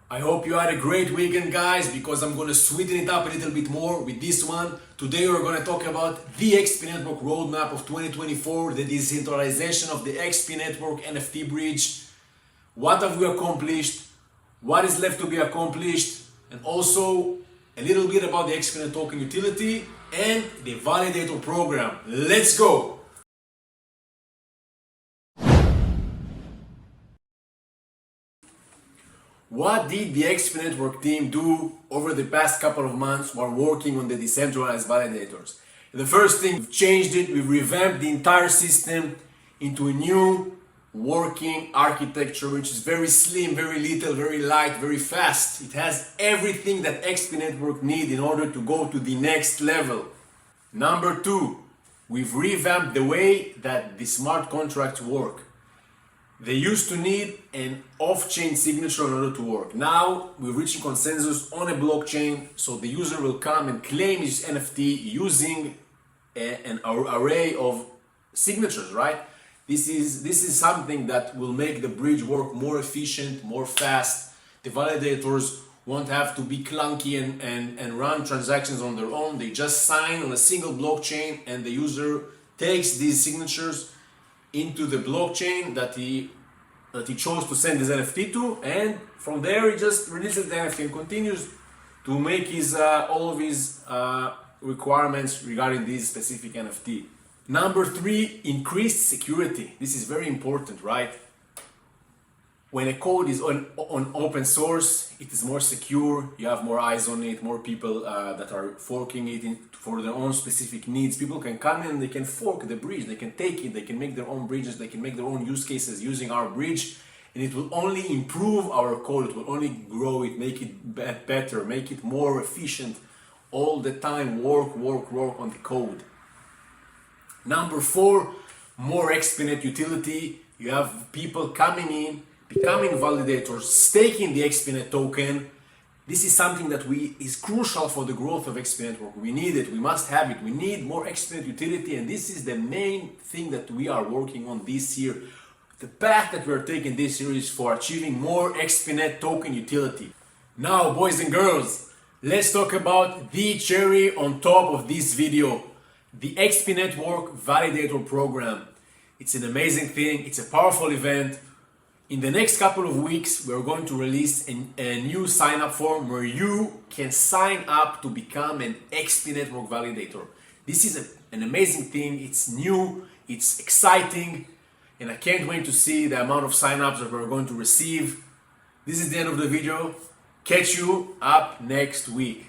I hope you had a great weekend, guys, because I'm going to sweeten it up a little bit more with this one. Today we're going to talk about the XP.NETWORK roadmap of 2024, the decentralization of the XP.NETWORK NFT bridge. What have we accomplished? What is left to be accomplished? And also a little bit about the XP.NET token utility and the validator program. Let's go! What did the XP.NETWORK team do over the past couple of months while working on the decentralized validators? The first thing, we've changed it, we've revamped the entire system into a new working architecture, which is very slim, very little, very light, very fast. It has everything that XP.NETWORK needs in order to go to the next level. Number two, we've revamped the way that the smart contracts work. They used to need an off-chain signature in order to work. Now we're reaching consensus on a blockchain, so the user will come and claim his NFT using an array of signatures, right? This is something that will make the bridge work more efficient, more fast. The validators won't have to be clunky and run transactions on their own. They just sign on a single blockchain and the user takes these signatures into the blockchain that he chose to send his NFT to, and from there he just releases the NFT and continues to make all of his requirements regarding this specific NFT. Number three, increased security. This is very important, right? When a code is on open source, it is more secure, you have more eyes on it, more people that are forking it for their own specific needs. People can come in and they can fork the bridge, they can take it, they can make their own bridges, they can make their own use cases using our bridge, and it will only improve our code, it will only grow it, make it better, make it more efficient, all the time, work on the code. Number four, more XP.NET utility. You have people coming in, becoming validators, staking the XP.NET token. This is something that is crucial for the growth of XP.NETWORK. We need it, we must have it. We need more XP.NET utility, and this is the main thing that we are working on this year. The path that we're taking this year is for achieving more XP.NET token utility. Now, boys and girls, let's talk about the cherry on top of this video, the XP.NETWORK Validator Program. It's an amazing thing, it's a powerful event. In the next couple of weeks, we're going to release a new sign-up form where you can sign up to become an XP.NETWORK validator. This is an amazing thing, it's new, it's exciting, and I can't wait to see the amount of sign-ups that we're going to receive. This is the end of the video. Catch you up next week.